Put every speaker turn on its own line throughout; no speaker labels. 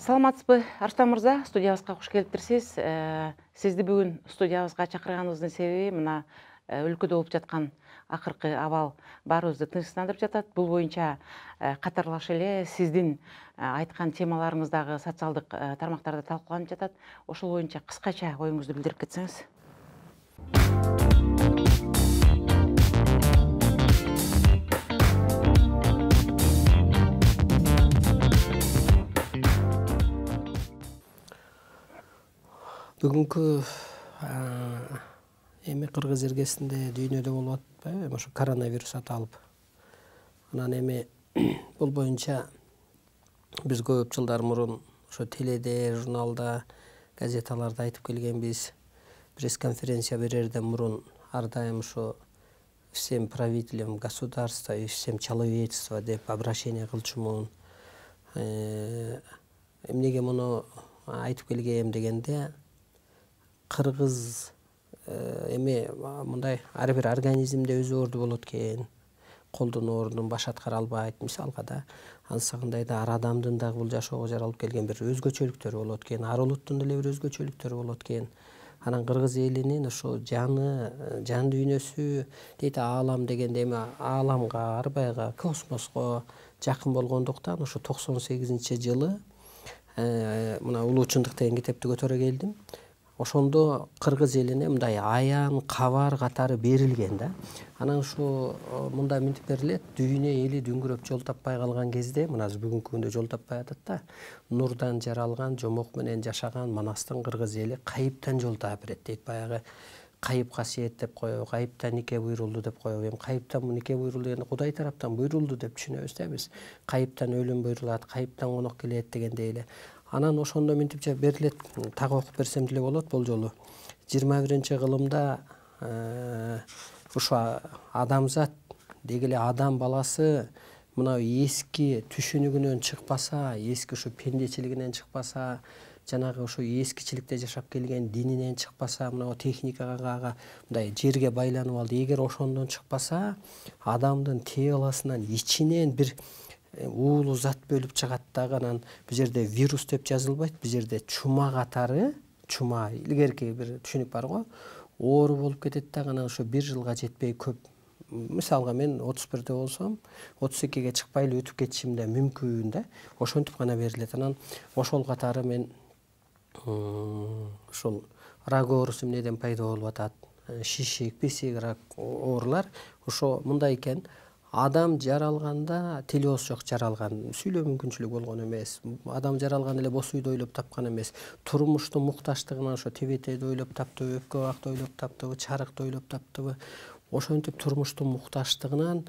Саламатсызбы, Арстан мырза, студиябызга куш келиптирсиз. Сизди бүгүн студиябызга чакырганыбыздын себеби мына өлкөдө болуп жаткан акыркы абал баарыбызды тынчсыздандырып жатат. Бул боюнча катарлаш эле сиздин айткан темаларыңыз дагы социалдык тармактарда талкууланып жатат. Ошол боюнча кыскача оюңузду билдирип кетсеңиз.
Бүгүнкү эми кыргыз эргесинде дүйнөдө болуп атпайбы, ошо коронавирус аталып. Анан эми бул боюнча биз көп жылдар мурун ошо теледе, журналда, газеталарда айтып келгенбиз. Пресс-конференция берерден мурун ар дайым ошо всем правителям государства и всем человечества деп обращение кылчумун. Эмнеге муну айтып келгем дегенде, кыргыз эми мындай ар бир организмде өзү орду болот экен. Колдун ордун баш аткара албайт. Мисалга да ансагындай да ар адамдын дагы бул жашоого жаралып келген бир өзгөчөлүктөрү болот экен. Ар улуттун деле бир өзгөчөлүктөрү болот экен. Анан кыргыз элинин ошо жаны, жан дүйнөсү дейт, аалам дегенде эми ааламга, арбайга, космоско жакын болгондуктан ошо 98-жылы мына Улуу чындык деген китепти көтөрө келдим. Ошондо кыргыз элине мындай аян, кабар катары берилген да. Анан ушу мындай минтип берилет, дүйнө эли дүңгүрөп жол таппай калган кезде, мына бүгүнкү күндө жол таппай атат да, нурдан жаралган, жомок менен жашаган Манастын кыргыз эли кайыптан жол таап берет дейт. Баягы кайып касиет деп коебу, кайыптан нике буйрулду деп коебу. Эми кайыптан нике буйрулду дегенде Кудай тараптан буйрулду деп түшүнөбүз да биз. Кайыптан өлүм буйрулат, кайыптан конок келет дегендей эле. Анан ошондо минтипче берилет, так окуп берсем деле болот бул жолу. 21-кылымда ушу адамзат деги эле адам баласы мына эски түшүнүгүнөн чыкпаса, эски ушу пендечилигинен чыкпаса, жанагы ушу эскичиликте жашап келген дининен чыкпаса, мына техникага мындай жерге байланып алды. Эгер ошондон чыкпаса, адамдын телосунан ичинен бир уулуу зат бөлүп чыгат дагы. Анан бул жерде вирус деп жазылбайт, бул жерде чума катары, чума илгерки бир түшүнүк бар го, оору болуп кетет дагы. Анан ошо 1 жылга жетпей көп. Мисалга мен 31-де болсом, 32-ге чыкпай эле өтүп кетишим да мүмкүн да. Ошентип гана берилет. Анан ошол катары мен ушул рак оорусу эмнеден пайда болуп атат, шишик, писик рак оорулар ошо мындай экен. Адам жаралганда телеос жок жаралган, сүйлөө мүмкүнчүлүгү болгон эмес. Адам жаралган эле бос үйдү ойлоп тапкан эмес. Турмуштун муктаждыгынан ошо тебетеди ойлоп таптыбы, өпкө бакты ойлоп таптыбы, чарыкты ойлоп таптыбы. Ошентип турмуштун муктаждыгынан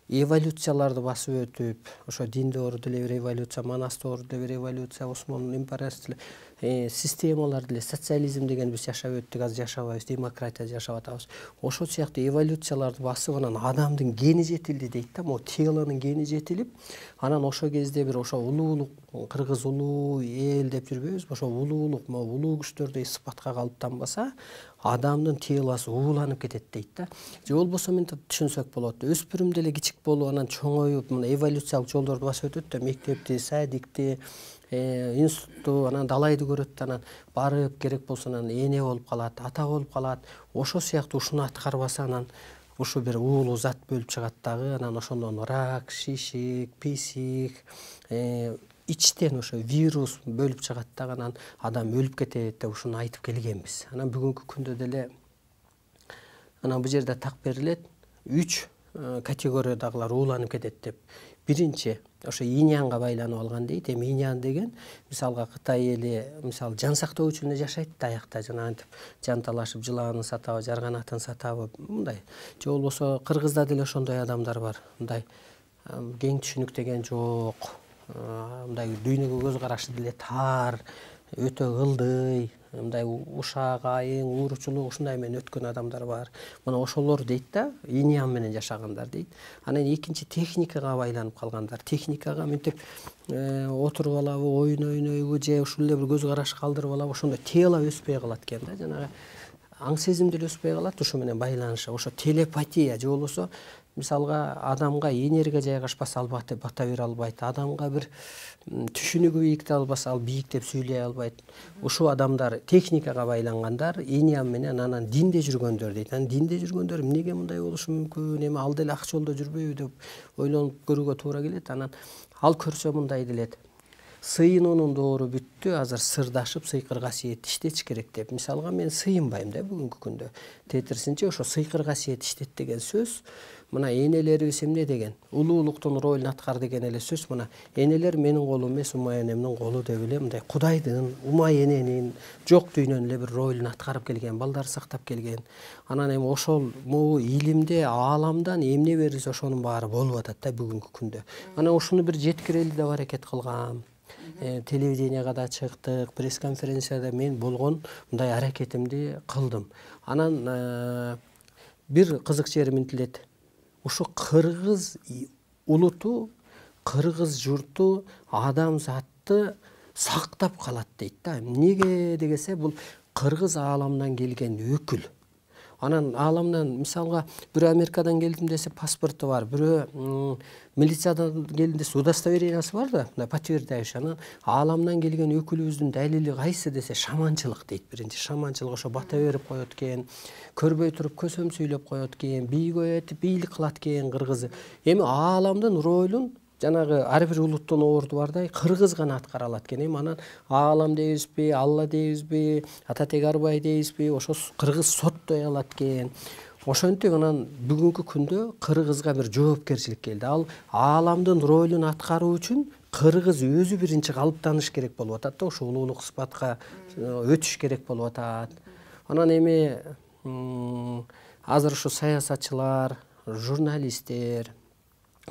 эволюцияларды басып өтүп, ошо динде оор деле бир эволюция, Манаста оор деле бир эволюция, Осмон империясы деле системалар деле, социализм деген биз жашап өттүк, азыр жашабайбыз, демократия жашап атабыз. Ошол сыяктуу эволюцияларды басып, анан адамдын гени жетилди дейт да, могу телонун гени жетилип, анан ошол кезде бир ошо улуулук, кыргыз улуу эл деп жүрбөйбүзбү, ошо улуулук, могу улуу күчтөрдөй сыпатка калыптанбаса, адамдын телосу ууланып кетет дейт да. Же болбосо мынтип түшүнсөк болот. Өспүрүм деле кичик болуп, анан чоңоюп, мына эволюциялык жолдорду басып өтөт да, мектепти, садикти, институтту, анан далайды көрөт, анан барып керек болсо анан эне болуп калат, ата болуп калат. Ошол сыяктуу ушуну аткарбаса, анан ушу бир уулуу зат бөлүп чыгат дагы, анан ошондон рак, шишик, писик, ичтен ошо вирус бөлүп чыгат дагы, анан адам өлүп кетет деп ушуну айтып келгенбиз. Анан бүгүнкү күндө деле анан бул жерде так берилет, 3 категориядагылар ууланып кетет деп. Биринчи ошо иньянга байланып алган дейт. Эми иньян деген мисалга Кытай эли мисалы жан сактоо үчүн эле жашайт да, аякта жанагынтип жан талашып жылаанын сатабы, жарганатын сатабы, мындай. Же болбосо кыргызда деле ошондой адамдар бар. Мындай кең түшүнүк деген жок. Мындай дүйнөгө көз карашы деле тар, өтө ылдый, мындай ушак, айың, ууручулук ушундай менен өткөн адамдар бар. Мына ошолор дейт да, иньян менен жашагандар дейт. Анан экинчи техникага байланып калгандар. Техникага мынтип отуруп алабы, ойун ойнойбу, же ушул эле бир көз караш калдырып алабы, ошондо тело өспөй калат экен да, жанагы аң сезим деле өспөй калат, ушу менен байланышы. Ошо телепатия же болбосо мисалга адамга энергия жайгашпаса ал бата бере албайт, адамга бир түшүнүгү бийикте албаса ал бийиктеп сүйлөй албайт. Ушул адамдар техникага байлангандар иньям менен анан динде жүргөндөр дейт. Анан динде жүргөндөр эмнеге мындай болушу мүмкүн, эми ал деле ак жолдо жүрбөйбү деп ойлонуп көрүүгө туура келет. Анан ал көрсө мындай делет: сыйынуунун доору бүттү, азыр сырдашып сыйкыр касиет иштетиш керек деп. Мисалга мен сыйынбайм да бүгүнкү күндө. Тетирсинче ошо сыйкыр касиет иштет деген сөз мына энелерибиз эмне деген? Улуулуктун ролун аткар деген эле сөз. Мына энелер менин колум эмес, умай энемдин колу деп эле мындай Кудайдын, умай эненин жок дүйнөнүн эле бир ролун аткарып келген, балдарды сактап келген. Анан эми ошол могу илимде, ааламдан эмне берилсе ошонун баары болуп атат да бүгүнкү күндө. Анан ушуну бир жеткирели деп аракет кылгам. Телевиденияга да чыктык, пресс-конференцияда мен болгон мындай аракетимди кылдым. Анан бир кызык жери мынтилет. Ушу кыргыз улуту, кыргыз журту адамзатты сактап калат дейт да. Эмнеге дегесе, бул кыргыз ааламдан келген өкүл. Анан ааламдан мисалга бирөө Америкадан келдим десе паспорту бар, бирөө милициядан келдим десе удостоверениясы бар да, мына подтверждающий. Анан ааламдан келген өкүлүбүздүн далили кайсы десе шаманчылык дейт. Биринчи шаманчылык, ошо бата берип коет экен, көрбөй туруп көсөм сүйлөп коет экен, бийгө этип бийлик кылат экен кыргызы. Эми ааламдын ролун жанагы ар бир улуттун орду бардай кыргыз гана аткара алат экен. Эми анан аалам дейбизби, Алла дейбизби, Ататек Арбай дейбизби, ошо кыргыз соттой алат экен. Ошентип анан бүгүнкү күндө кыргызга бир жоопкерчилик келди. Ал ааламдын ролун аткаруу үчүн кыргыз өзү биринчи калыптаныш керек болуп атат да, ошо улуулук сыпатка өтүш керек болуп атат. Анан эми азыр ушу саясатчылар, журналисттер,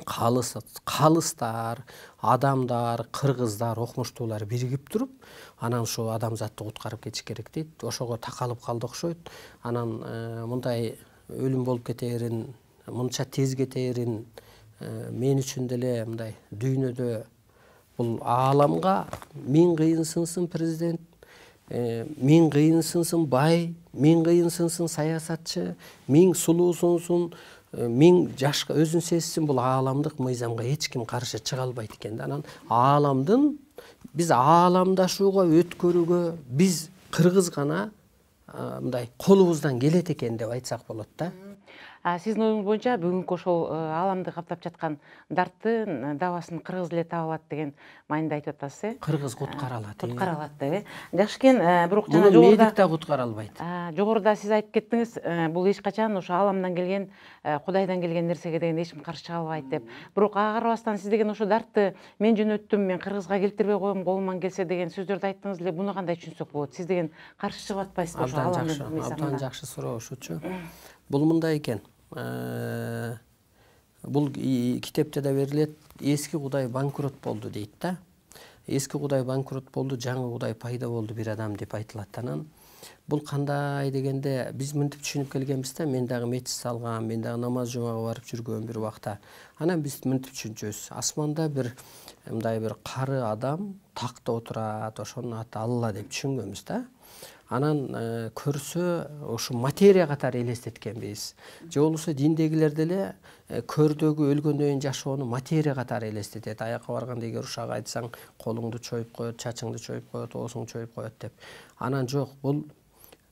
калыстар, адамдар, кыргыздар, окумуштуулар биригип туруп, анан ушу адамзатты куткарып кетиш керек дейт. Ошого такалып калды окшойт. Анан мындай өлүм болуп кетээрин, мынча тез кетээрин мен үчүн деле мындай дүйнөдө бул ааламга миң кыйын сынсын президент, миң кыйын сынсын бай, миң кыйын сынсын саясатчы, миң сулуу сынсын, миң жашка өзүн сезсин, бул ааламдык мыйзамга эч ким каршы чыга албайт экен да. Анан ааламдын биз ааламдашууга, өткөрүүгө биз кыргыз гана мындай колубуздан келет экен деп айтсак болот да.
Сиздин оюңуз боюнча бүгүнкү ошол ааламды каптап жаткан дарттын дабасын кыргыз эле таба алат деген мааниде айтып атасыз, э?
Кыргыз куткара алат.
Куткара алат деп, э? Жакшы экен, бирок
жана жогоруда медик да куткара албайт.
Жогоруда сиз айтып кеттиңиз, бул эч качан ошо ааламдан келген, Кудайдан келген нерсеге деген эч ким каршы чыга албайт деп. Бирок ага карабастан сиз деген ошо дартты мен жөнөттүм, мен кыргызга келтирбей коем, колуман келсе деген сөздөрдү айттыңыз эле. Буну кандай түшүнсөк болот? Сиз деген каршы чыгып атпайсызбы ошо ааламдын мыйзамына?
Абдан жакшы суроо ушучу. Бул мындай экен. Бул китепте да берилет. Эски Кудай банкрот болду дейт да. Эски Кудай банкрот болду, жаңы Кудай пайда болду бир адам деп айтылат. Анан бул кандай дегенде биз мынтип түшүнүп келгенбиз да. Мен дагы мечит салгам, мен дагы намаз жумага барып жүргөм бир убакта. Анан биз мынтип түшүнчүбүз. Асманда бир мындай бир кары адам такта отурат, ошонун аты Алла деп түшүнгөнбүз да. Анан көрсө ушу материя катары элестеткенбиз. Же болбосо диндегилер деле көрдөгү өлгөндөн кийин жашоону материя катары элестетет. Аякка барганда эгер ушага айтсаң, колуңду чоюп коет, чачыңды чоюп коет, оозуңду чоюп коет деп. Анан жок, бул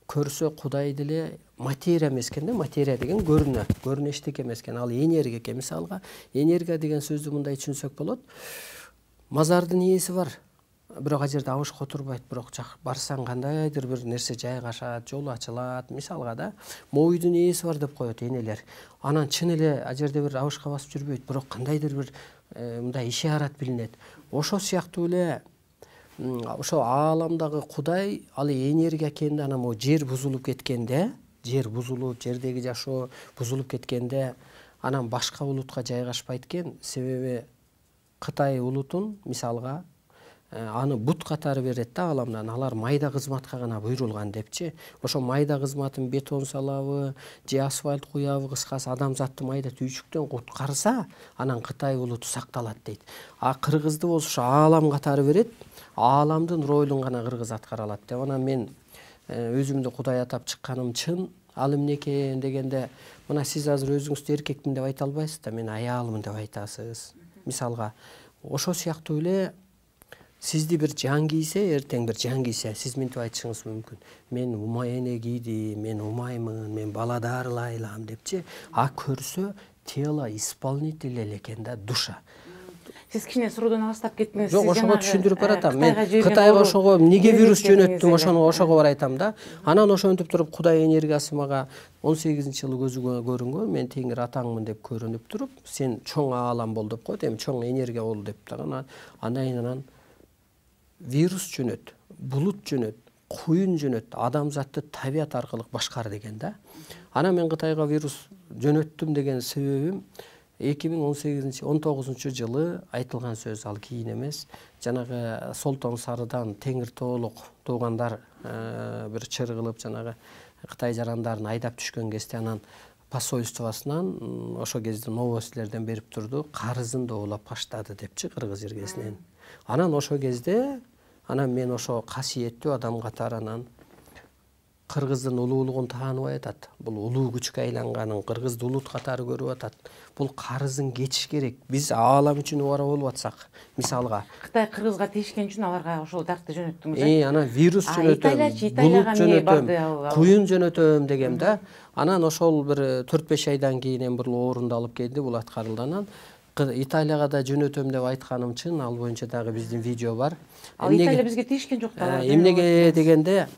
көрсө Кудай деле материя эмес экен да. Материя деген көрүнө эчтеке эмес экен. Ал энергия экен. Мисалга, энергия деген сөздү мындай түшүнсөк болот. Мазардын ээси бар. Бирок ал жерде абышка отурбайт, бирок барсаң кандайдыр бир нерсе жайгашат, жолу ачылат. Мисалга да, моюдун ээси бар деп коет энелер. Анан чын эле ал жерде бир абышка басып жүрбөйт, бирок кандайдыр бир мындай ишарат билинет. Ошол сыяктуу эле ошо ааламдагы Кудай ал энергия экенде, анан могу жер бузулуп кеткенде, жер бузулуп, жердеги жашоо бузулуп кеткенде, анан башка улутка жайгашпайт экен. Себеби Кытай улутун мисалга аны бут катары берет да ааламдан. Алар майда кызматка гана буйрулган депчи. Ошо майда кызматын бетон салабы, же асфальт куябы, кыскасы адамзатты майда түйчүктөн куткарса, анан Кытай улуту сакталат дейт. А кыргызды болсо ошо аалам катары берет, ааламдын ролун гана кыргыз аткара алат деп. Анан мен өзүмдү Кудай атап чыкканым чын. Ал эмне экен дегенде, мына сиз азыр өзүңүздү эркекмин деп айта албайсыз да, мен аялмын деп айтасыз. Мисалга, ошол сыяктуу эле сизди бир жан кийсе, эртең бир жан кийсе, сиз мынтип айтышыңыз мүмкүн. Мен умай эне кийдим, мен умаймын, мен бала дарылайлам депчи. А көрсө тело исполнитель эле экен да, душа.
Сиз кичине суроодон алыстап кеттиңиз.
Жок, ошого түшүндүрүп баратам. Мен Кытайга ошого эмнеге вирус жөнөттүм, ошого барайтам да. Анан ошентип туруп Кудай энергиясы мага 18-жылы көзүгө көрүнгөн. Мен теңир атаңмын деп көрүнүп туруп, сен чоң аалам бол деп коет, эми чоң энергия бол деп дагы. Анан вирус жөнөт, булут жөнөт, куюн жөнөт, адамзатты табият аркылуу башкар деген да. Анан мен Кытайга вирус жөнөттүм деген себебим 2018-19 жылы айтылган сөз, ал кийин эмес. Жанагы Солтон Сарыдан Теңир Тоолук туугандар бир чыр кылып жанагы Кытай жарандарын айдап түшкөн кезде анан посольствосунан ошол кезде новостьлерден берип турду, карызын доолап баштады депчи кыргыз жергесинен. Анан ошол кезде мен ошо касиеттүү адам катары анан кыргыздын улуулугун тааныбай атат. Бул улуу күчкө айланганын кыргызды улут катары көрүп атат. Бул карызын кечиш керек. Биз аалам үчүн убара болуп атсак, мисалга
Кытай кыргызга тийишкен үчүн аларга ошол дартты жөнөттүңүз.
Анан вирус жөнөтөм, булут жөнөтөм, куюн жөнөтөм дегем да. Анан ошол бир 4-5 айдан кийин бир орунду алып келди, бул аткарылды. Анан Италияга да жөнөтөм деп айтканым чын, ал боюнча дагы биздин видео бар.
Ал Италия бизге тийишкен жок да.
Эмнеге дегенде,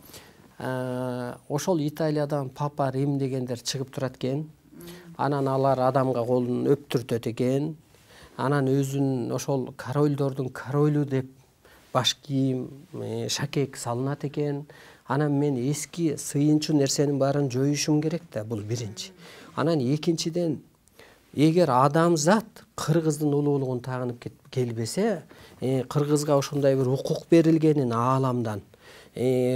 ошол Италиядан Папа Рим дегендер чыгып турат экен. Анан алар адамга колун өптүртөт экен. Анан өзүн ошол корольдордун королу деп баш кийим, шакек салынат экен. Анан мен эски сыйынчу нерсенин баарын жоюшум керек да, бул биринчи. Анан экинчиден, эгер адамзат кыргыздын улуулугун таагынып келбесе, кыргызга ошондой бир укук берилгенин ааламдан,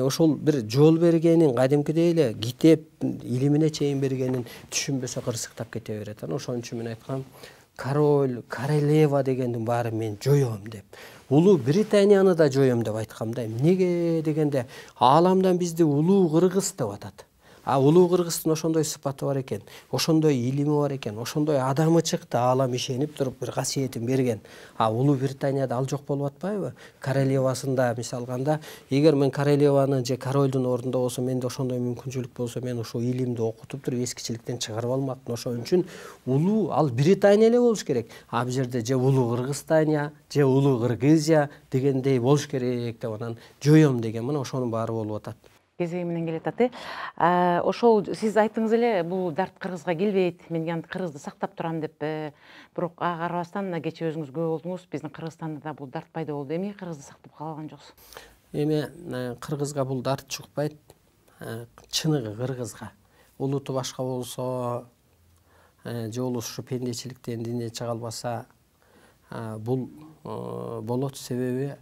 ошол бир жол бергенин, кадимкидей эле китеп илимине чейин бергенин түшүнбөсө кырсыктап кете берет. Анан ошон үчүн мен айткам, король, королева дегендин баарын мен жоём деп. Улуу Британияны да жоём деп айткам да. Эмнеге дегенде, ааламдан бизди улуу кыргыз деп атат. А улуу кыргыздын ошондой сыпаты бар экен, ошондой илими бар экен, ошондой адамы чыкты, аалам ишенип туруп бир касиетин берген. А улуу Британияда ал жок болуп атпайбы? Королевасында мисал алганда, эгер мен королеваны же королдун ордунда болсом, менде ошондой мүмкүнчүлүк болсо, мен ошол илимди окутуп туруп эскичиликтен чыгарып алмакмын. Ошон үчүн улуу ал Британия эле болуш керек. А бул жерде же улуу Кыргызстания, же улуу Кыргызия дегендей болуш керек деп анан жоём деген, мына ошонун баары болуп атат.
Кезеги менен келет аты. Ошол сиз айттыңыз эле, бул дарт кыргызга келбейт, мен кыргызды сактап турам деп. Бирок ага карабастан мына кечээ өзүңүз күбө болдуңуз, биздин Кыргызстанда да бул дарт пайда болду. Эмне кыргызды сактап кала алган жоксуз?
Эми кыргызга бул дарт чукпайт, чыныгы кыргызга. Улуту башка болсо, же ушу пендечиликтен дине чыга албаса, бул болот. Себеби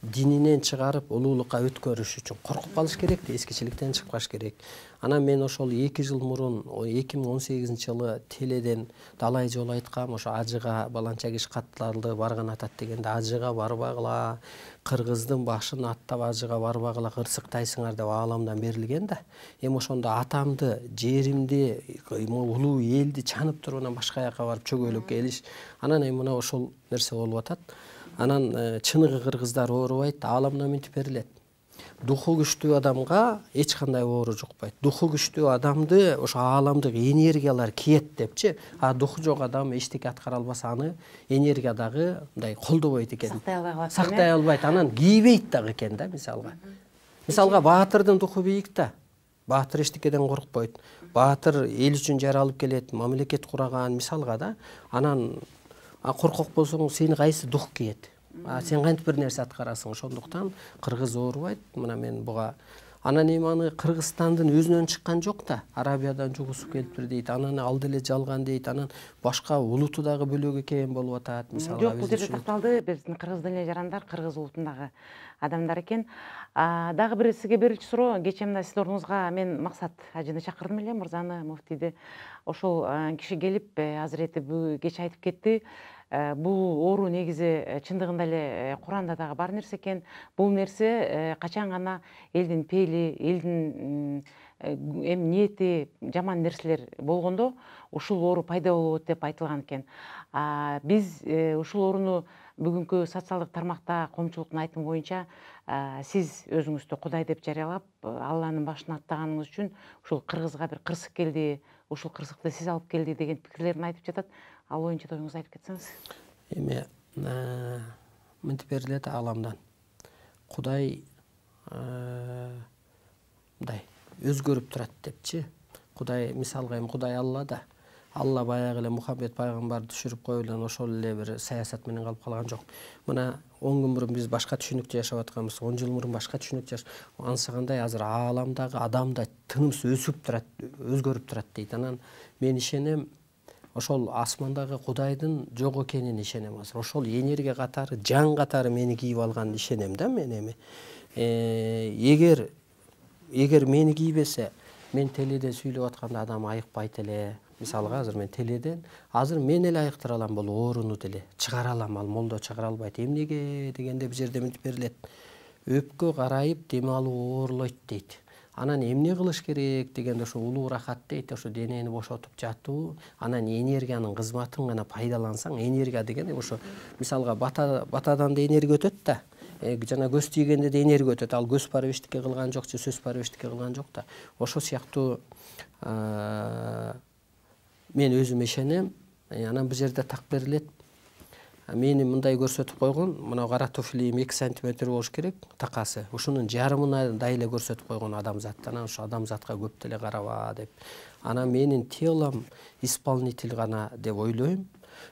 дининен чыгарып улуулукка өткөрүш үчүн коркуп калыш керек да, эскичиликтен чыкпаш керек. Анан мен ошол 2 жыл мурун 2018-жылы теледен далай жолу айткам, ошо ажыга баланча киш катталды барган атат дегенде, ажыга барбагыла, кыргыздын башын аттап ажыга барбагыла, кырсыктайсыңар деп ааламдан берилген да. Эми ошондо атамды, жеримди, улуу элди чанып туруп анан башка жака барып чөгөлүп келиш. Анан эми мына ошол нерсе болуп атат. Анан чыныгы кыргыздар оорубайт, ааламдан мынтип берилет. Духу күчтүү адамга эч кандай оору жукпайт. Духу күчтүү адамды ошо ааламдык энергиялар киет депчи. А духу жок адам эчтеке аткара албаса, аны энергия дагы мындай колдобойт экен. Сактай албайт. Анан кийбейт дагы экен да, мисалга. Мисалга баатырдын духу бийик да. Баатыр эчтекеден коркпойт. Баатыр эл үчүн жаралып келет, мамлекет кураган, мисалга да. Анан коркок болсоң, сени кайсы дух киет? Сен кантип бир нерсе аткарасың? Ошондуктан кыргыз оорубайт. Мына мен буга анан эми аны Кыргызстандын өзүнөн чыккан жок да. Арабиядан жугусуп келиптир дейт. Анан ал деле жалган дейт. Анан башка улуту дагы бөлөк экен болуп атат. Мисалга
жок, бул жерде такталды. Биздин кыргыздын эле жарандар, кыргыз улутундагы адамдар экен. Дагы бир сизге берүүчү суроо, кечээ мына сиздин ордуңузга мен Максат ажыны чакырдым эле, мырзаны, муфтийди. Ошол киши келип, азирети кечээ айтып кетти. бул оору негизи чындыгында эле Куранда дагы бар нерсе экен. Бул нерсе качан гана элдин пейили, элдин эми ниети жаман нерселер болгондо ушул оору пайда болот деп айтылган экен. Биз ушул ооруну бүгүнкү социалдык тармакта коомчулуктун айтымы боюнча сиз өзүңүздү Кудай деп жарыялап, Алланын башын аттаганыңыз үчүн ушул кыргызга бир кырсык келди, ушул кырсыкты сиз алып келди деген пикирлерин айтып жатат. Ал боюнча да оюңузду айтып кетсеңиз.
Эми мынтип берилет ааламдан. Кудай мындай өзгөрүп турат депчи. Кудай мисалга эми Кудай Алла да. Алла баягы эле Мухаммед пайгамбарды түшүрүп коюп эле ошол эле бир саясат менен калып калган жок. Мына 10 күн мурун биз башка түшүнүктө жашап атканбыз, 10 жыл мурун башка түшүнүктө ансыгандай азыр ааламдагы адам да тынымсыз өсүп турат, өзгөрүп турат дейт. Анан мен ишенем, ошол асмандагы Кудайдын жок экенине ишенем азыр. Ошол энергия катары, жан катары мени кийип алганын ишенем да мен эми. Эгер мени кийбесе, мен теледен сүйлөп атканда адам айыкпайт эле. Мисалга азыр мен теледен азыр мен эле айыктыра алам бул ооруну деле. Чыгара алам, ал молдо чыгара албайт. Эмнеге дегенде бул жерде мынтип берилет. Өпкө карайып дем алуу оорулойт дейт. Анан эмне кылыш керек дегенде ошо улуу рахат дейт. Ошо денени бошотуп жатуу, анан энергиянын кызматын гана пайдалансаң, энергия деген ошо мисалга батадан да энергия өтөт да. Жана көз тийгенде да энергия өтөт. Ал көз парабештикке кылган жок, же сөз парабештикке кылган жок да. Ошол сыяктуу мен өзүм ишенем. Анан бул жерде так берилет. Мени мындай көрсөтүп койгон, мына кара туфлиим 2 сантиметр болуш керек, такасы. Ушунун жарымына эле көрсөтүп койгон адамзат. Анан ошо адамзатка көп деле караба деп. Анан менин телом исполнитель гана деп ойлойм.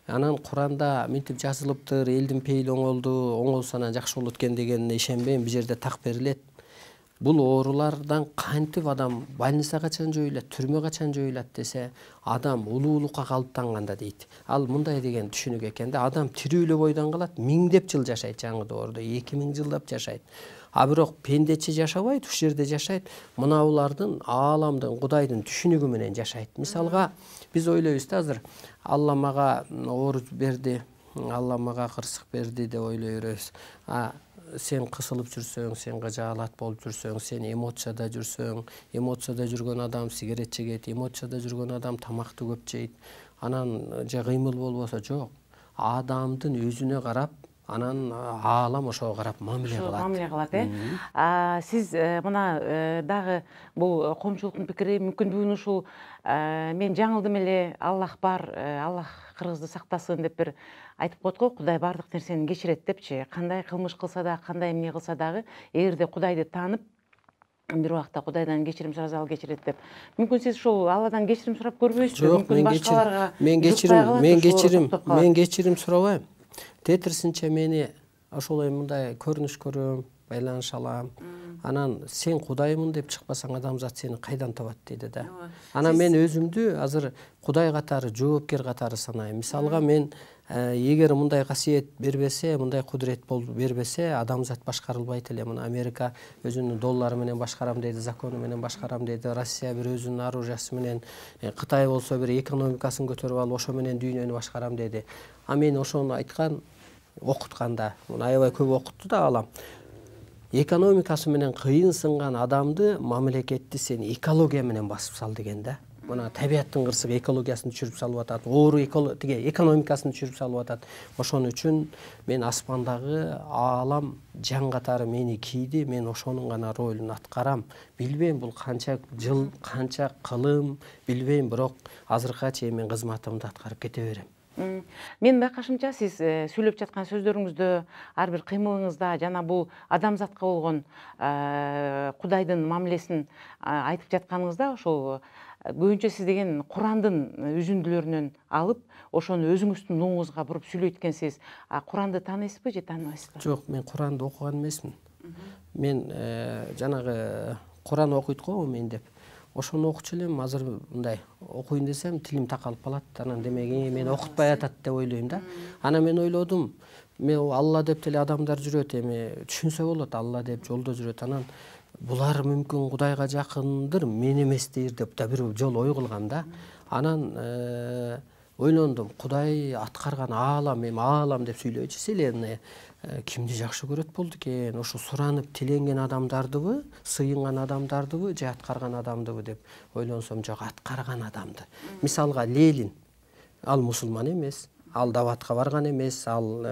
Анан Куранда мынтип жазылыптыр, элдин пейили оңолсо анан жакшы болот экен дегенине ишенбейм. Бул жерде так берилет. Бул оорулардан кантип адам больница качан жоюлат, түрмө качан жоюлат десе, адам улуулукка калыптанганда дейт. Ал мындай деген түшүнүк экен да, адам тирүү эле бойдон калат, 1000 жыл жашайт жаңы доордо, 2000 жылдап жашайт. Бирок пендечи жашабайт, ушул жерде жашайт. Мына булардын ааламдын, Кудайдын түшүнүгү менен жашайт. Мисалга, биз ойлойбуз да азыр Алла мага оору берди, Алла мага кырсык берди деп ойлой беребиз. Сен кысылып жүрсөң, сен кыжаалат болуп жүрсөң, сен эмоцияда жүрсөң, эмоцияда жүргөн адам сигарет чегет, эмоцияда жүргөн адам тамакты көп жейт. Анан же кыймыл болбосо жок. Адамдын өзүнө карап, анан аалам ошого карап мамиле кылат.
Мамиле кылат, Сиз мына дагы бул коомчулуктун пикири мүмкүн бүгүн ушул мен жаңылдым эле, Аллах бар, Аллах кыргызды сактасын деп бир айтып коет го, Кудай бардык нерсени кечирет депчи. Кандай кылмыш кылса да, кандай эмне кылса дагы, эгерде Кудайды таанып, бир убакта Кудайдан кечирим сураса ал кечирет деп. Мүмкүн сиз ушул Алладан кечирим сурап көрбөйсүзбү?
Мүмкүн башкаларга мен кечирим сурабайм. Тетирсинче мени ошолой мындай көрүнүш көрөм, байланыша алам. Анан сен Кудаймын деп чыкпасаң, адамзат сени кайдан табат дейди да. Анан мен өзүмдү азыр Кудай катары, жоопкер катары санайм. Мисалга мен эгер мындай касиет бербесе, мындай кудурет бербесе, адамзат башкарылбайт эле. Мына Америка өзүнүн доллары менен башкарам дейди, закону менен башкарам дейди. Россия бир өзүнүн оружиясы менен, Кытай болсо бир экономикасын көтөрүп алып, ошо менен дүйнөнү башкарам дейди. Мен ошону айткан, окутканда, мына аябай көп окутту да алам. Экономикасы менен кыйын сынган адамды, мамлекетти сен экология менен басып сал деген да. Мына табияттын кырсыгы экологиясын түшүрүп салып атат, оору экономикасын түшүрүп салып атат. Ошон үчүн мен асмандагы аалам жан катары мени кийди, мен ошонун гана ролун аткарам. Билбейм бул канча жыл, канча кылым, билбейм, бирок азыркыга чейин мен кызматымды аткарып кете берем.
Менин байкашымча, сиз сүйлөп жаткан сөздөрүңүздө, ар бир кыймылыңызда жана бул адамзатка болгон Кудайдын мамилесин айтып жатканыңызда, ошол көбүнчө сиз деген Курандын үзүндүлөрүнөн алып, ошону өзүңүздүн нууңузга буруп сүйлөйт экенсиз. Куранды тааныйсызбы же тааныбайсызбы?
Жок, мен Куранды окуган эмесмин. Мен жанагы Куран окуйт го мен деп. Ошону окучу элем, азыр мындай окуйн десем тилим такалып калат. Анан демек мен окутпай атат деп ойлойм да. Анан мен ойлодум, мен Алла деп деле адамдар жүрөт, эми түшүнсө болот, Алла деп жолдо жүрөт. Анан булар мүмкүн Кудайга жакындыр, мен эмес дейир деп да бир жолу ой кылгам да. Анан ойлондум, Кудай аткарган аалам, эми аалам деп сүйлөйчү, вселенная кимди жакшы көрөт болду экен? Ошо суранып тиленген адамдардыбы, сыйынган адамдардыбы же аткарган адамдыбы деп ойлонсом, жок, аткарган адамды. Мисалга Ленин, ал мусулман эмес, ал даватка барган эмес, ал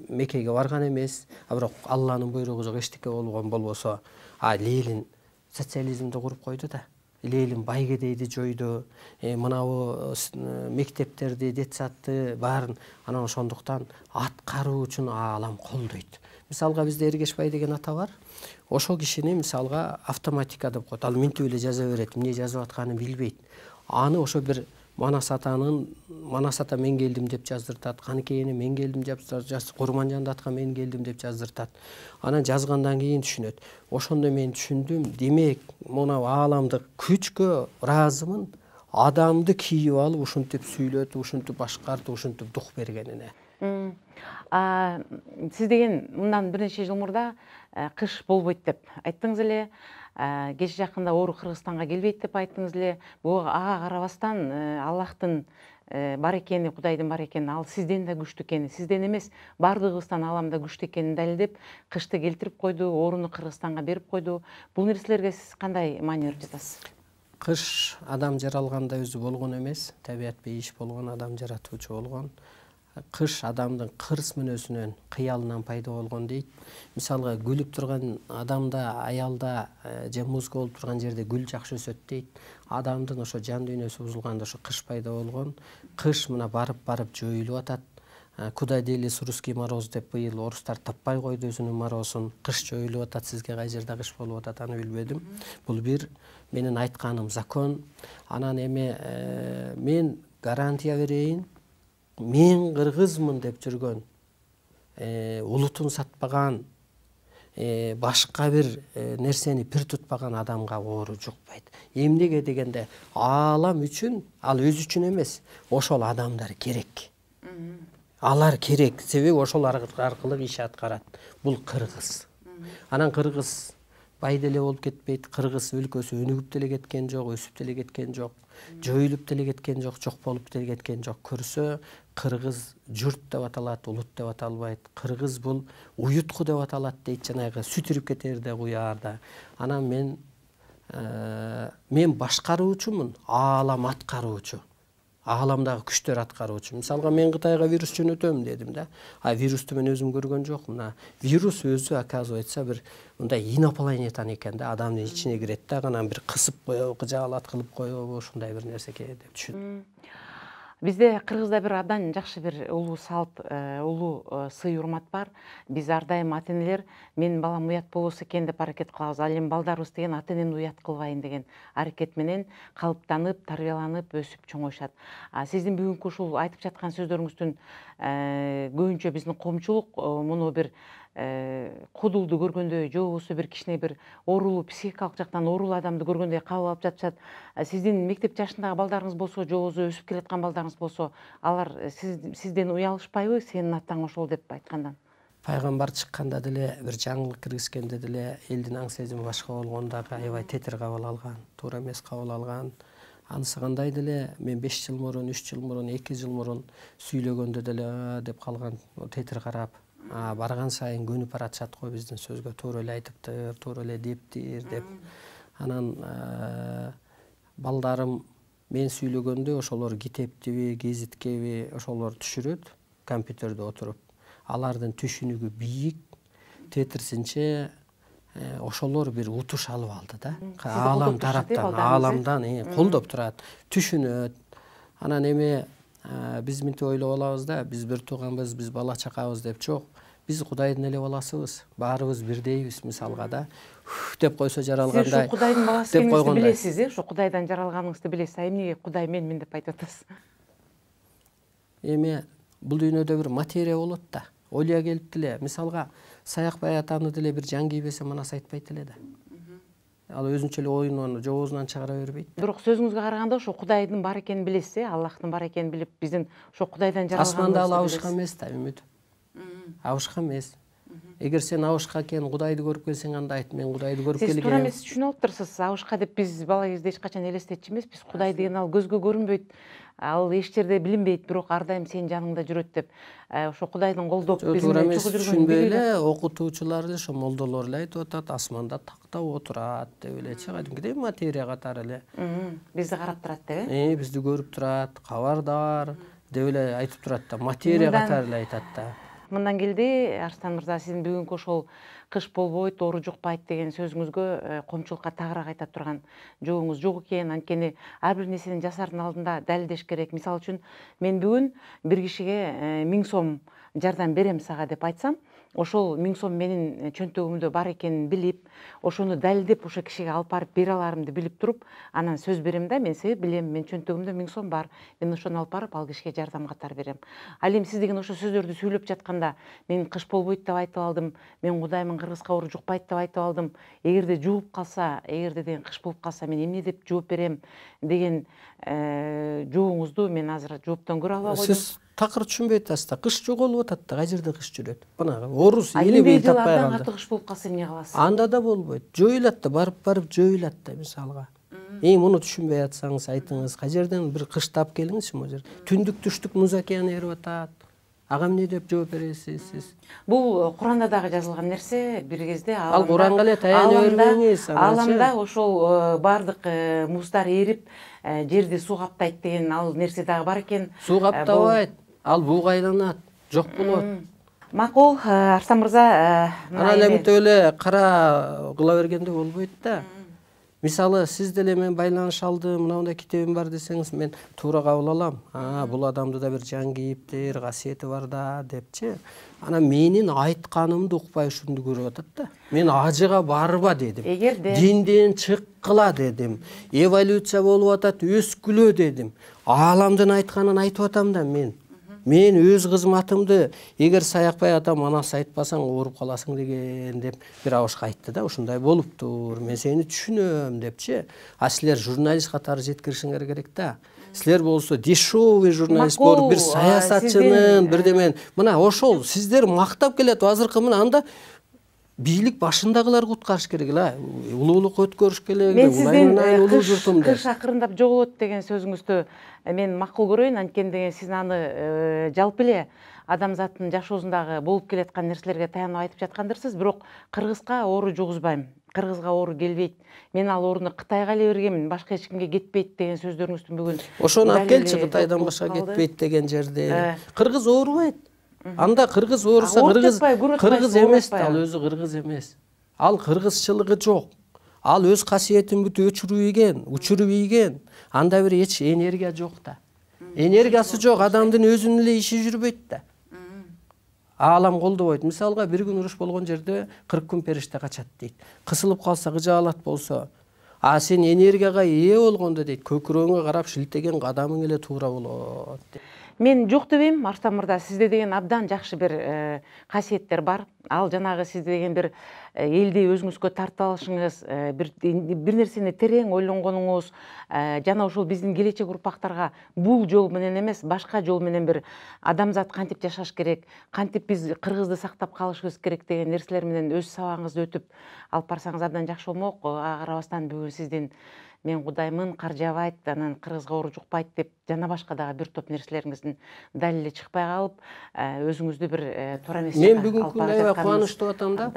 Меккеге барган эмес, а бирок Алланын буйругу жок эчтеке болгон болбосо, Ленин социализмди куруп койду да. Ленин байгедейди жойду, мынабу мектептерди, детсадты баарын, анан ошондуктан аткаруу үчүн аалам колдойт. Мисалга бизде Эргешбай деген ата бар. Ошол кишини мисалга автоматика деп коет. Ал минтип эле жаза берет, эмне жазып атканын билбейт. Аны ошо бир Манас ата мен келдим деп жаздыртат, Каныкейне мен келдим деп жаздыртат, Курманжанды атка мен келдим деп жаздыртат. Анан жазгандан кийин түшүнөт. Ошондо мен түшүндүм, демек, мына ааламды күчкө ыраазымын, адамды кийип алып ушинтип сүйлөтүп, ушинтип башкартып, ушинтип дух бергенине.
Сиз деген мындан бир нече жыл мурда кыш болбойт деп айттыңыз эле. Кече жакында оору Кыргызстанга келбейт деп айттыңыз эле. Ага карабастан Аллахтын бар экени, Кудайдын бар экени, ал сизден да күчтүү экени, сизден эмес бардыгыбыздан ааламда күчтүү экенин далилдеп, кышты келтирип койду, ооруну Кыргызстанга берип койду. Бул нерселерге сиз кандай маани берип жатасыз?
Кыш адам жаралганда өзү болгон эмес, табият бейиш болгон, адам жаратуучу болгон. Кыш адамдын кырс мүнөзүнөн, кыялынан пайда болгон дейт. Мисалга гүлүп турган адамда, аялда же музга болуп турган жерде гүл жакшы өсөт дейт. Адамдын ошо жан дүйнөсү бузулганда ошо кыш пайда болгон. Кыш мына барып жоюлуп атат. Куда делись русский мороз деп быйыл орустар таппай койду өзүнүн морозун. Кыш жоюлуп атат, сизге кай жерде кыш болуп атат, аны билбедим. Бул бир менин айтканым закон. Анан эме мен гарантия берейин, мен кыргызмын деп жүргөн, улутун сатпаган, башка бир нерсени пир тутпаган адамга оору жукпайт. Эмнеге дегенде, аалам үчүн, ал өзү үчүн эмес, ошол адамдар керек. Алар керек, себеби ошолар аркылуу иш аткарат. Бул кыргыз. Анан кыргыз бай деле болуп кетпейт, кыргыз өлкөсү өнүгүп деле кеткен жок, өсүп деле кеткен жок, жоюлуп деле кеткен жок, жок болуп деле кеткен жок. Көрсө, кыргыз журт деп аталат, улут деп аталбайт. Кыргыз бул уютку деп аталат дейт, жанагы сүт ирип кетерде куярда. Анан мен башкаруучумун, аалам аткаруучу. Ааламдагы күчтөр аткаруучу. Мисалга мен Кытайга вирус жөнөтөм дедим да. Вирусту мен өзүм көргөн жокмун. Вирус өзү оказывается бир мындай инопланетан экен да, адамдын ичине кирет да, анан бир кысып коебу, кыжаалат кылып коебу, ушундай бир нерсе экен деп түшүндүм.
Бизде Кыргызда бир абдан жакшы бир улуу салт, улуу сый урмат бар. Биз ар дайым ата энелер менин балам уят болбосо экен деп аракет кылабыз. Ал эми балдарыбыз деген ата энени уят кылбайын деген аракет менен калыптанып, тарбияланып, өсүп чоңоюшат. Сиздин бүгүнкү ушул айтып жаткан сөздөрүңүздүн көбүнчө биздин коомчулук муну бир кудулду көргөндө, же болбосо бир кичине бир оорулуу, психикалык жактан оорулуу адамды көргөндөй кабыл алып жатышат. Сиздин мектеп жашындагы балдарыңыз болсо, же болбосо өсүп келаткан балдарыңыз болсо, алар сизден уялышпайбы, сенин атаң ошол деп айткандан?
Пайгамбар чыкканда деле, бир жаңылык киргизгенде деле элдин аң сезими башка болгондо аябай тетир кабыл алган, туура эмес кабыл алган. Анысы кандай деле, мен 5 жыл мурун, 3 жыл мурун, 2 жыл мурун сүйлөгөндө деле деп калган, тетир карап. Барган сайын көнүп баратышат го биздин сөзгө, туура эле айтыптыр, туура эле дептир деп. Анан балдарым мен сүйлөгөндө ошолор китептиби, гезиткеби, ошолор түшүрөт компьютерде отуруп. Алардын түшүнүгү бийик, тетирсинче ошолор бир утуш алып алды да. Аалам тараптан, ааламдан колдоп турат, түшүнөт. Анан эме биз мынтип ойлоп алабыз да, биз бир тууганбыз, биз бала чакабыз деп жок. Биз Кудайдын эле баласыбыз, баарыбыз бирдейбиз мисалга да. Деп койсо жаралгандай.
Сиз ушу Кудайдын баласы экениңизди билесиз, ушу Кудайдан жаралганыңызды билесиз. Эмнеге Кудай мен деп айтып атасыз?
Эми бул дүйнөдө бир материя болот да. Ойлой келип деле, мисалга Саякбай атаны деле бир жан кийбесе манас айтпайт эле да. Ал өзүнчө эле оюнун жоозунан чыгара бербейт.
Бирок сөзүңүзгө караганда ошо Кудайдын бар экенин билесиз, Аллахтын бар экенин билип, биздин ошо Кудайдан жаралганыбызды
асманда ал абышка эмес да, үмүт. Абышка эмес. Эгер сен абышка экен Кудайды көрүп келсең анда айт, мен Кудайды көрүп
Сиз туура
келгем.
эмес түшүнүп алыптырсыз. Абышка деп биз бала кезде эч качан элестетчү эмеспиз. Кудай деген ал көзгө көрүнбөйт. Ал эч жерде билинбейт, бирок ар дайым сенин жаныңда жүрөт деп. Ошо Кудайдын колдоп биз
Туура
менен
эмес
чогуу жүргөнүн
түшүнбөй
билип
эле окутуучулар эле, ошо молдолор эле айтып атат, асманда тактап отурат деп элечи, кадимкидей материя катары эле.
бизди карап турат деп, э?
Бизди көрүп турат, кабардар деп эле айтып турат да, материя катары эле айтат да.
Мындан келди, Арстан мырза, сиздин бүгүнкү ошол кыш болбойт, оору жукпайт деген сөзүңүзгө коомчулукка тагыраак айта турган жообуңуз жок экен. Анткени ар бир нерсени жасаардын алдында далилдеш керек. Мисалы үчүн, мен бүгүн бир кишиге 1000 сом жардам берем сага деп айтсам, ошол 1000 сом менин чөнтөгүмдө бар экенин билип, ошону далилдеп ошо кишиге алып барып бере аларымды билип туруп, анан сөз берем да, мен себеп билем, мен чөнтөгүмдө 1000 сом бар, мен ошону алып барып ал кишиге жардам катары берем. Ал эми сиз деген ошо сөздөрдү сүйлөп жатканда, мен кыш болбойт деп айтып алдым, мен Кудаймын, кыргызга оору жукпайт деп айтып алдым, эгерде жугуп калса, эгерде деген кыш болуп калса мен эмне деп жооп берем деген жообуңузду мен азыр жооптон көрө албай койдум.
Сиз такыр түшүнбөй атасыз да, кыш жоголуп атат да, кайерде кыш жүрөт? Мына орус
Элүү
элебей
жыл
таппай
абдан
калды.
катуу кыш болуп калса эмне кыласыз?
Анда да болбойт, жоюлат да, барып жоюлат да мисалга. Муну түшүнбөй атсаңыз айтыңыз, кайерден бир кыш тап келиңизчи могу жер. Түндүк түштүк муз океаны эрип атат. Ага эмне деп жооп бересиз сиз?
Бул Куранда дагы жазылган нерсе, бир кезде
Ал Куранга эле таянып бербеңиз.
Ааламда ошол баардык муздар эрип, жерди суу каптайт деген ал нерсе дагы бар экен.
Суу каптабайт, ал буга айланат, жок болот.
Макул, Арстан мырза,
Анан эмитип эле кара кыла бергенде болбойт да. Мисалы, сиз деле мен байланыш алдым, мындай китебим бар десеңиз, мен туура кабыл алам. Бул адамда да бир жан кейиптер, касиети бар да депчи. Анан менин айтканымды укпай ушунду көрүп атат да. Мен ажыга барба дедим. Динден чыккыла дедим. Эволюция болуп атат, өскүлө дедим. Ааламдын айтканын айтып атам да мен. Мен өз кызматымды, эгер саякпай атам, анасы айтпасаң ооруп каласың деген деп бир абышка айтты да, ушундай болуптур. Мен сени түшүнөм депчи. Силер журналист катары жеткиришиңер керек да. Силер болсо дешевый журналист болуп, бир саясатчынын, бирдемен. Мына ошол сиздер мактап келет азыркы мына анда бийлик башындагылар куткарыш керек эле. Улуулукка өткөрүш керек.
Мен сиздин
улуу журтум деп.
кыш акырындап жоголот деген сөзүңүздү мен макул көрөйүн. Анткени деген сиз аны жалпы эле адамзаттын жашоосундагы болуп келаткан нерселерге таянып айтып жаткандырсыз. Бирок кыргызга оору жугузбайм. Кыргызга оору келбейт. Мен ал ооруну Кытайга эле бергенмин, башка эч кимге кетпейт деген сөздөрүңүздүн бүгүн.
Ошону алып келчи, Кытайдан башка кетпейт деген жерде. Кыргыз оорубайт. Анда кыргыз ооруса, кыргыз эмес, ал өзү кыргыз эмес. Ал кыргызчылыгы жок. Ал өз касиетин бүт өчүрүп ийген. Анда бир эч энергия жок да. Энергиясы жок, адамдын өзүнүн эле иши жүрбөйт да. Аалам колдобойт. Мисалга бир күн уруш болгон жерде 40 күн периште качат дейт. Кысылып калса, кыжаалат болсо, сен энергияга ээ болгондо дейт, көкүрөгүңө карап шилтеген кадамың эле туура болот.
Мен жок дебейм, Арстан мырза, сизде деген абдан жакшы бир касиеттер бар. Ал жанагы сизде деген бир элди өзүңүзгө тартып алышыңыз, бир нерсени терең ойлонгонуңуз, жана ошол биздин келечек урпактарга бул жол менен эмес, башка жол менен бир адамзат кантип жашаш керек, кантип биз кыргызды сактап калышыбыз керек деген нерселер менен өз сабагыңызды өтүп алып барсаңыз абдан жакшы болмок. Ага карабастан бүгүн сиздин мен Кудаймын, кар жаабайт, анан кыргызга оору жукпайт деп жана башка дагы бир топ нерселериңиздин далили чыкпай калып, өзүңүздү бир туура эмес
мен бүгүнкү күндө аябай кубанычтуу атам да,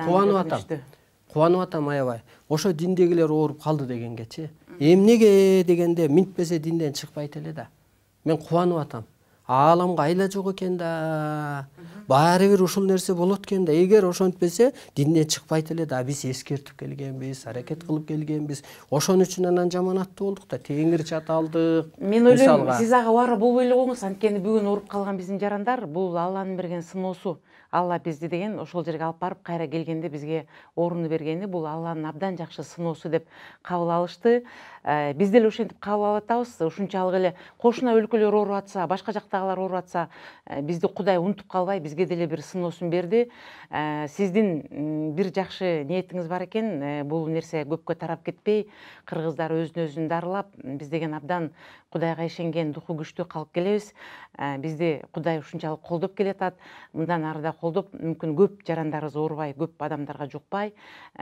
кубанып атам аябай. Ошо диндегилер ооруп калды дегенгечи. Эмнеге дегенде минтпесе динден чыкпайт эле да. Мен кубанып атам. Ааламга айла жок экен да. Баары бир ушул нерсе болот экен да. Эгер ошентпесе динден чыкпайт эле да. Биз эскертип келгенбиз, аракет кылып келгенбиз. Ошон үчүн анан жаманаттуу болдук да. Теңир чат алдык.
Мен ойлойм, сиз ага убара болбой эле коңуз. Анткени бүгүн ооруп калган биздин жарандар бул Алланын берген сыноосу. Алла бизди деген ошол жерге алып барып кайра келгенде бизге орунду бергени бул Алланын абдан жакшы сыноосу деп кабыл алышты. Биз деле ошентип кабыл алып атабыз. Ушунчалык эле кошуна өлкөлөр ооруп атса, башка жакта бияктагылар ооруп атса, бизди Кудай унутуп калбай, бизге деле бир сыноосун берди. Сиздин бир жакшы ниетиңиз бар экен. Бул нерсе көпкө тарап кетпей, кыргыздар өзүн өзүн дарылап, биз деген абдан Кудайга ишенген, духу күчтүү калып келебиз. Бизди Кудай ушунчалык колдоп келатат. Мындан ары да колдоп, мүмкүн көп жарандарыбыз оорубай, көп адамдарга жукпай,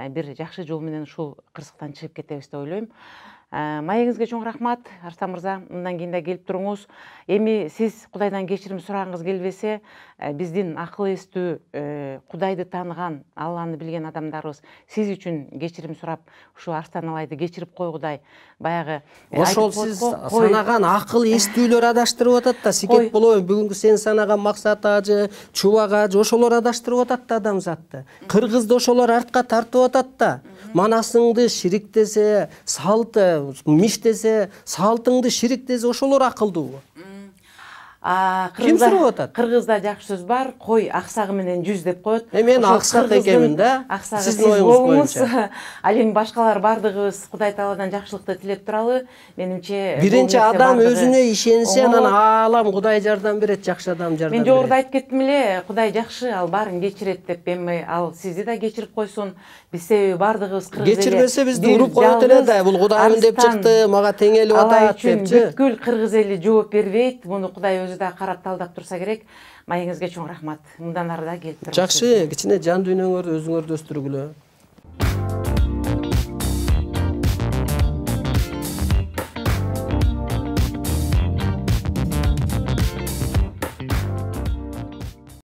бир жакшы жол менен ушул кырсыктан чыгып кетебиз деп ойлойм. Маегиңизге чоң рахмат, Арстан мырза. Мындан кийин да келип туруңуз. Эми сиз Кудайдан кечирим сурагыңыз келбесе, биздин акыл эстүү, Кудайды тааныган, Алланы билген адамдарыбыз сиз үчүн кечирим сурап, ушу Арстан Алайды кечирип койгудай, баягы
ошол сиз санаган акыл эстүүлөр адаштырып атат да, Секет болобу, бүгүнкү сен санаган Максат ажы, Чубак ажы, ошолор адаштырып атат да адамзатты. Кыргызды ошолор артка тартып атат да. Манасыңды шириктесе, салты миштесе, салтыңды шириктесе, ошолор акылдуу. Ким сурап атат?
Кыргызда жакшы сөз бар, кой аксагы менен жүз деп коет.
Мен аксак экенмин да.
Сиздин оюңуз боюнча. Ал эми башкалар бардыгыбыз Кудай Тааладан жакшылыкты тилеп туралы. Менимче
биринчи адам өзүнө ишенсе, анан аалам Кудай жардам берет, жакшы адам жардам берет.
Мен жогоруда айтып кеттим эле, Кудай жакшы, ал баарын кечирет деп. Эми ал сизди да кечирип койсун. Биз себеби бардыгыбыз кыргыз эле.
Кечирбесе бизди уруп коет эле да. Бул Кудайым деп чыкты, мага теңелип атат депчи.
Бүткүл кыргыз эли жооп бербейт. Муну Кудай өзү да карап талдап турса керек. Маегиңизге чоң рахмат. Мындан ары да келип туруңуз.
Жакшы, кичине жан дүйнөңөрдү өзүңөрдү өстүргүлө.